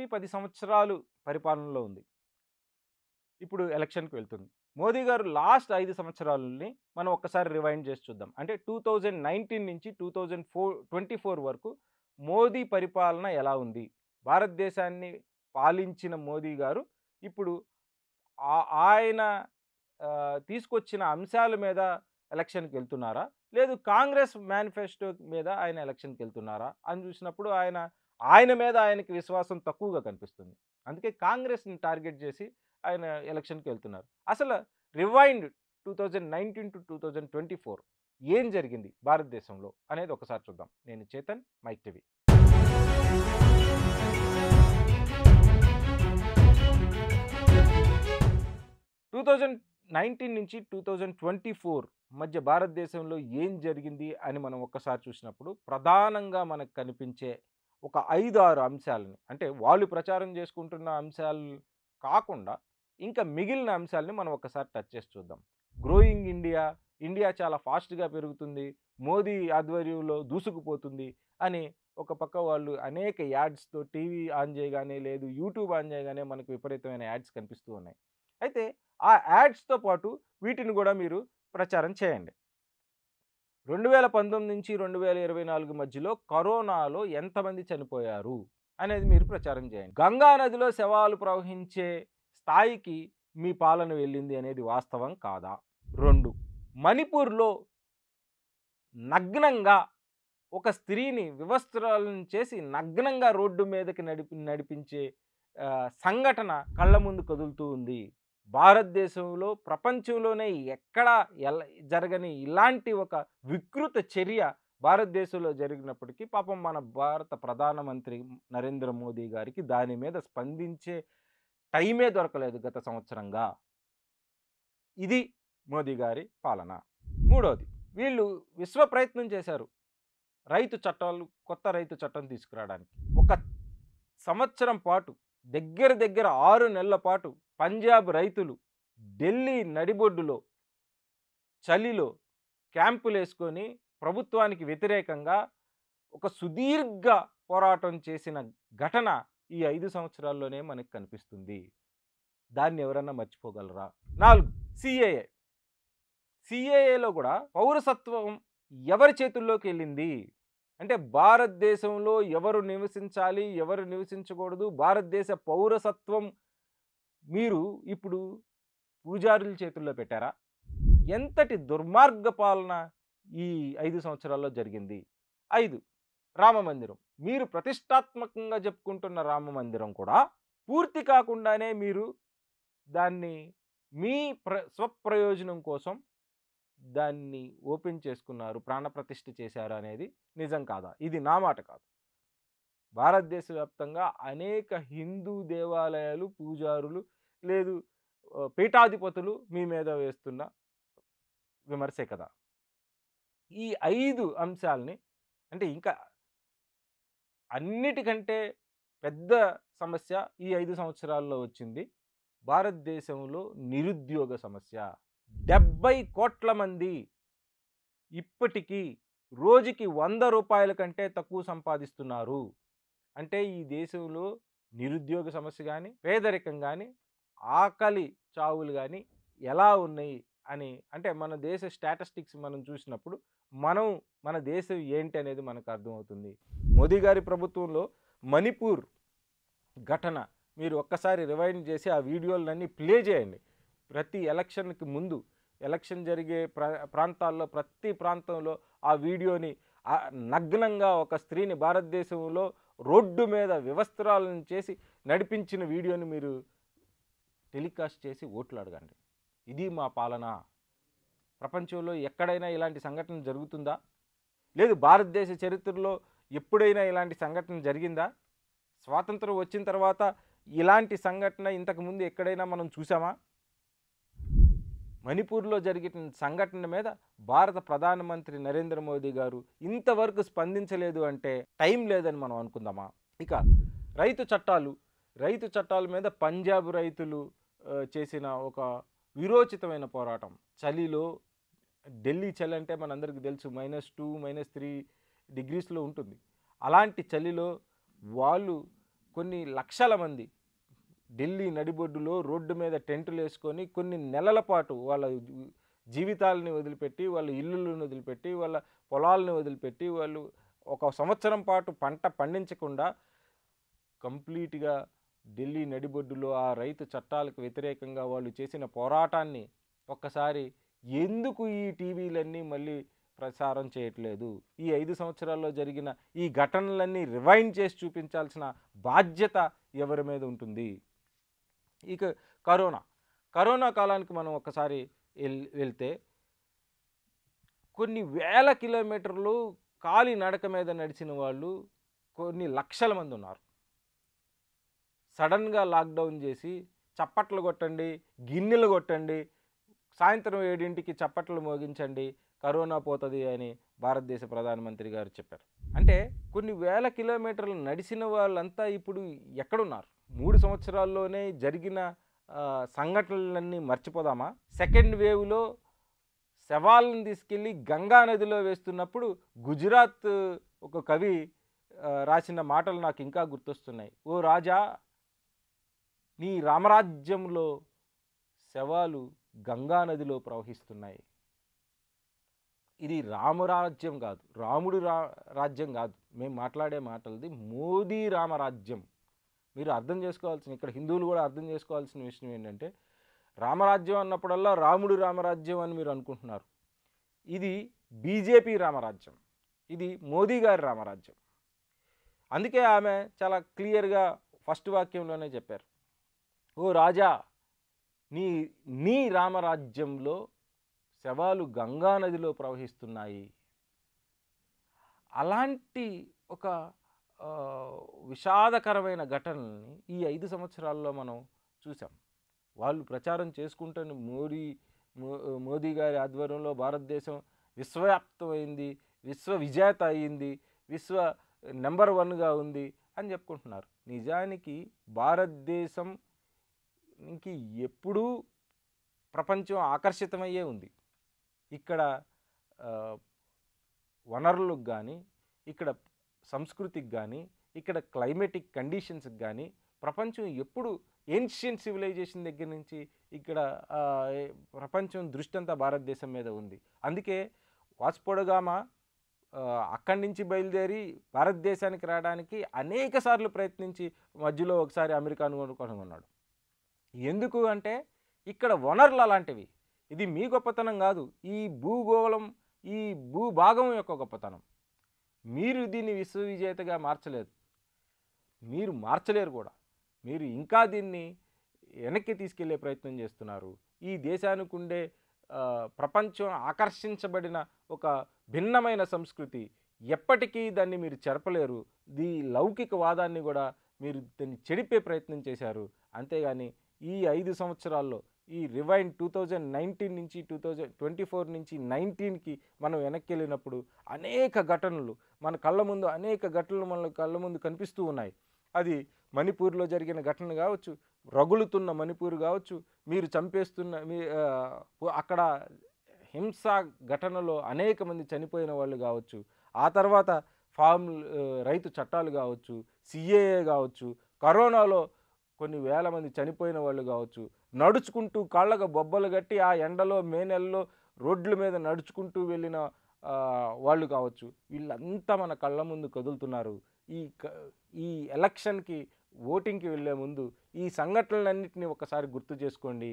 BJP 10 సంవత్సరాలు పరిపాలనలో ఉంది. ఇప్పుడు ఎలక్షన్‌కి వెళ్తుంది. మోదీ గారు లాస్ట్ 5 సంవత్సరాలని మనం ఒక్కసారి రివైండ్ చేసి చూద్దాం. అంటే 2019 నుంచి 24 వరకు మోదీ పరిపాలన ఎలా ఉంది? భారతదేశాన్ని పాలించిన మోదీ గారు ఇప్పుడు ఆయన తీసుకొచ్చిన అంశాల మీద ఎలక్షన్‌కెళ్తున్నారా? లేదు కాంగ్రెస్ మేనిఫెస్టో మీద ఆయన ఎలక్షన్‌కెళ్తున్నారా? అని చూసినప్పుడు ఆయన మీద ఆయనకి విశ్వాసం తక్కువగా కనిపిస్తుంది. అందుకే కాంగ్రెస్‌ని టార్గెట్ చేసి ఆయన ఎలక్షన్‌కెళ్తున్నారు. అసలు రివైండ్ 2019-2024 ఏం జరిగింది భారతదేశంలో అనేది ఒకసారి చూద్దాం. నేను చేతన్, మైక్ టీవీ. 2019 నుంచి 2024 మధ్య భారతదేశంలో ఏం జరిగింది అని మనం ఒక్కసారి చూసినప్పుడు ప్రధానంగా మనకు కనిపించే ఒక 5, 6 అంశాలని, అంటే వాళ్ళు ప్రచారం చేసుకుంటున్న అంశాలు కాకుండా ఇంకా మిగిలిన అంశాలని మనం ఒక్కసారి టచ్ చేసి చూద్దాం. గ్రోయింగ్ ఇండియా, ఇండియా చాలా ఫాస్ట్‌గా పెరుగుతుంది, మోదీ ఆధ్వర్యంలో దూసుకుపోతుంది అని ఒక పక్క వాళ్ళు అనేక యాడ్స్‌తో టీవీ ఆన్ చేయగానే, లేదు యూట్యూబ్ ఆన్ చేయగానే మనకు విపరీతమైన యాడ్స్ కనిపిస్తూ ఉన్నాయి. అయితే ఆ యాడ్స్‌తో పాటు వీటిని గూడా మీరు ప్రచారం చేయండి. 2019 నుంచి 2024 మధ్యలో కరోనాలో ఎంతమంది చనిపోయారు అనేది మీరు ప్రచారం చేయండి. గంగా నదిలో శవాలు ప్రవహించే స్థాయికి మీ పాలన వెళ్ళింది అనేది వాస్తవం కాదా? 2, మణిపూర్‌లో నగ్నంగా ఒక స్త్రీని వివస్త్రాలను చేసి నగ్నంగా రోడ్డు మీదకి నడిపించే సంఘటన కళ్ళ ముందు కదులుతూ ఉంది. భారతదేశంలో, ప్రపంచంలోనే ఎక్కడా జరగని ఇలాంటి ఒక వికృత చర్య భారతదేశంలో జరిగినప్పటికీ పాపం మన భారత ప్రధానమంత్రి నరేంద్ర మోదీ గారికి దాని మీద స్పందించే టైమే దొరకలేదు గత సంవత్సరంగా. ఇది మోదీ గారి పాలన. 3వది, వీళ్ళు విశ్వ ప్రయత్నం చేశారు రైతు చట్టాలు, కొత్త రైతు చట్టం తీసుకురావడానికి. ఒక సంవత్సరం పాటు, దగ్గర 6 నెలల పాటు పంజాబ్ రైతులు ఢిల్లీ నడిబొడ్డులో చలిలో క్యాంపులేసుకొని ప్రభుత్వానికి వ్యతిరేకంగా ఒక సుదీర్ఘ పోరాటం చేసిన ఘటన ఈ 5 సంవత్సరాల్లోనే మనకు కనిపిస్తుంది. దాన్ని ఎవరన్నా మర్చిపోగలరా? 4, సీఏఏ. సీఏఏలో కూడా పౌరసత్వం ఎవరి చేతుల్లోకి వెళ్ళింది అంటే భారతదేశంలో ఎవరు నివసించాలి, ఎవరు నివసించకూడదు, భారతదేశ పౌరసత్వం మీరు ఇప్పుడు పూజారుల చేతుల్లో పెట్టారా? ఎంతటి దుర్మార్గ పాలన ఈ 5 సంవత్సరాల్లో జరిగింది. 5, రామమందిరం. మీరు ప్రతిష్టాత్మకంగా చెప్పుకుంటున్న రామమందిరం కూడా పూర్తి కాకుండానే మీరు దాన్ని మీ స్వప్రయోజనం కోసం దాన్ని ఓపెన్ చేసుకున్నారు, ప్రాణప్రతిష్ఠ చేశారు అనేది నిజం కాదా? ఇది నా మాట కాదు. భారతదేశ వ్యాప్తంగా అనేక హిందూ దేవాలయాలు, పూజారులు, లేదు పీఠాధిపతులు మీ మీద వేస్తున్న విమర్శే కదా. ఈ 5 అంశాలని, అంటే ఇంకా అన్నిటికంటే పెద్ద సమస్య ఈ 5 సంవత్సరాల్లో వచ్చింది భారతదేశంలో నిరుద్యోగ సమస్య. 70 కోట్ల మంది ఇప్పటికీ రోజుకి 100 రూపాయల కంటే తక్కువ సంపాదిస్తున్నారు. అంటే ఈ దేశంలో నిరుద్యోగ సమస్య కానీ, పేదరికం కానీ, ఆకలి చావులు కానీ ఎలా ఉన్నాయి అని, అంటే మన దేశ స్టాటిస్టిక్స్ మనం చూసినప్పుడు మన దేశం ఏంటి అనేది మనకు అర్థమవుతుంది. మోదీ గారి ప్రభుత్వంలో మణిపూర్ ఘటన మీరు ఒక్కసారి రివైండ్ చేసి ఆ వీడియోలన్నీ ప్లే చేయండి. ప్రతి ఎలక్షన్కి ముందు, ఎలక్షన్ జరిగే ప్రాంతాల్లో, ప్రతి ప్రాంతంలో ఆ వీడియోని నగ్నంగా ఒక స్త్రీని భారతదేశంలో రోడ్డు మీద వివస్త్రాలను చేసి నడిపించిన వీడియోని మీరు టెలికాస్ట్ చేసి ఓట్లు అడగండి. ఇది మా పాలన. ప్రపంచంలో ఎక్కడైనా ఇలాంటి సంఘటన జరుగుతుందా? లేదు భారతదేశ చరిత్రలో ఎప్పుడైనా ఇలాంటి సంఘటన జరిగిందా? స్వాతంత్రం వచ్చిన తర్వాత ఇలాంటి సంఘటన ఇంతకుముందు ఎక్కడైనా మనం చూసామా? మణిపూర్లో జరిగిన సంఘటన మీద భారత ప్రధానమంత్రి నరేంద్ర మోదీ గారు ఇంతవరకు స్పందించలేదు అంటే టైం లేదని మనం అనుకుందామా? ఇక రైతు చట్టాల మీద పంజాబ్ రైతులు చేసిన ఒక విరోచితమైన పోరాటం. చలిలో, ఢిల్లీ చలి అంటే మనందరికీ తెలుసు -2, -3 డిగ్రీస్లో ఉంటుంది. అలాంటి చలిలో వాళ్ళు కొన్ని లక్షల మంది ఢిల్లీ నడిబొడ్డులో రోడ్డు మీద టెంటులు వేసుకొని కొన్ని నెలల పాటు వాళ్ళ జీవితాలని వదిలిపెట్టి, వాళ్ళ ఇల్లులను వదిలిపెట్టి, వాళ్ళ పొలాలను వదిలిపెట్టి, వాళ్ళు ఒక సంవత్సరం పాటు పంట పండించకుండా కంప్లీట్‌గా ఢిల్లీ నడిబొడ్డులో ఆ రైతు చట్టాలకు వ్యతిరేకంగా వాళ్ళు చేసిన పోరాటాన్ని ఒక్కసారి ఎందుకు ఈ టీవీలన్నీ మళ్ళీ ప్రసారం చేయట్లేదు? ఈ 5 సంవత్సరాల్లో జరిగిన ఈ ఘటనలన్నీ రివైండ్ చేసి చూపించాల్సిన బాధ్యత ఎవరి మీద ఉంటుంది? ఇక కరోనా కాలానికి మనం ఒక్కసారి వెళ్తే కొన్ని వేల కిలోమీటర్లు కాలినడక మీద నడిచిన వాళ్ళు కొన్ని లక్షల మంది ఉన్నారు. సడన్‌గా లాక్‌డౌన్ చేసి చప్పట్లు కొట్టండి, గిన్నెలు కొట్టండి, సాయంత్రం 7కి చప్పట్లు మోగించండి, కరోనా పోతది అని భారతదేశ ప్రధానమంత్రి గారు చెప్పారు. అంటే కొన్ని వేల కిలోమీటర్లు నడిచిన వాళ్ళంతా ఇప్పుడు ఎక్కడున్నారు? 3 సంవత్సరాల్లోనే జరిగిన సంఘటనలన్నీ మర్చిపోదామా? సెకండ్ వేవ్‌లో శవాలను తీసుకెళ్ళి గంగా నదిలో వేస్తున్నప్పుడు గుజరాత్ ఒక కవి రాసిన మాటలు నాకు ఇంకా గుర్తొస్తున్నాయి. ఓ రాజా, నీ రామరాజ్యంలో శవాలు గంగా నదిలో ప్రవహిస్తున్నాయి. ఇది రామరాజ్యం కాదు, రాముడు రాజ్యం కాదు. మేము మాట్లాడే మాటలది మోదీ రామరాజ్యం. మీరు అర్థం చేసుకోవాల్సిన, ఇక్కడ హిందువులు కూడా అర్థం చేసుకోవాల్సిన విషయం ఏంటంటే, రామరాజ్యం అన్నప్పుడల్లా రాముడు రామరాజ్యం అని మీరు అనుకుంటున్నారు. ఇది బీజేపీ రామరాజ్యం, ఇది మోదీ గారి రామరాజ్యం. అందుకే ఆమె చాలా క్లియర్గా ఫస్ట్ వాక్యంలోనే చెప్పారు, ఓ రాజా, నీ రామరాజ్యంలో శవాలు గంగా నదిలో ప్రవహిస్తున్నాయి. అలాంటి ఒక విషాదకరమైన ఘటనల్ని ఈ 5 సంవత్సరాల్లో మనం చూసాం. వాళ్ళు ప్రచారం చేసుకుంటున్న మోదీ గారి ఆధ్వర్యంలో భారతదేశం విశ్వవ్యాప్తమైంది, విశ్వ విజేత అయ్యింది, విశ్వ నెంబర్ 1గా ఉంది అని చెప్పుకుంటున్నారు. నిజానికి భారతదేశంకి ఎప్పుడూ ప్రపంచం ఆకర్షితమయ్యే ఉంది. ఇక్కడ వనరులకు కానీ, ఇక్కడ సంస్కృతికి కానీ, ఇక్కడ క్లైమేటిక్ కండిషన్స్కి కానీ ప్రపంచం ఎప్పుడు ఏన్షియన్ సివిలైజేషన్ దగ్గర నుంచి ఇక్కడ ప్రపంచం దృష్టి అంతా భారతదేశం మీద ఉంది. అందుకే వాస్కోడగామా అక్కడి నుంచి బయలుదేరి భారతదేశానికి రావడానికి అనేక సార్లు ప్రయత్నించి మధ్యలో ఒకసారి అమెరికాను కనుగొన్నాడు. ఎందుకు అంటే ఇక్కడ వనరులు అలాంటివి. ఇది మీ గొప్పతనం కాదు, ఈ భూగోళం, ఈ భూభాగం యొక్క గొప్పతనం. మీరు దీన్ని విశ్వవిజేతగా మార్చలేదు, మీరు మార్చలేరు కూడా. మీరు ఇంకా దీన్ని వెనక్కి తీసుకెళ్లే ప్రయత్నం చేస్తున్నారు. ఈ దేశానికి ఉండే ప్రపంచం ఆకర్షించబడిన ఒక భిన్నమైన సంస్కృతి, ఎప్పటికీ దాన్ని మీరు చెరపలేరు. ఈ లౌకికవాదాన్ని కూడా మీరు దాన్ని చెడిపే ప్రయత్నం చేశారు. అంతేగాని ఈ 5 సంవత్సరాల్లో ఈ రివైండ్ 2019 నుంచి 2024 నుంచి 19కి మనం వెనక్కి వెళ్ళినప్పుడు అనేక ఘటనలు మన కళ్ళ ముందు, మన కళ్ళ ముందు కనిపిస్తూ ఉన్నాయి. అది మణిపూర్లో జరిగిన ఘటన కావచ్చు, రగులుతున్న మణిపూర్ కావచ్చు, మీరు చంపేస్తున్న అక్కడ హింసా ఘటనలో అనేక మంది చనిపోయిన వాళ్ళు కావచ్చు, ఆ తర్వాత రైతు చట్టాలు కావచ్చు, సిఏఏ కావచ్చు, కరోనాలో కొన్ని వేల మంది చనిపోయిన వాళ్ళు కావచ్చు, నడుచుకుంటూ కాళ్ళకు బొబ్బలు కట్టి ఆ ఎండలో మే నెలలో రోడ్ల మీద నడుచుకుంటూ వెళ్ళిన వాళ్ళు కావచ్చు, వీళ్ళంతా మన కళ్ళ ముందు కదులుతున్నారు. ఈ ఎలక్షన్కి, ఓటింగ్కి వెళ్ళే ముందు ఈ సంఘటనలన్నింటినీ ఒకసారి గుర్తు చేసుకోండి.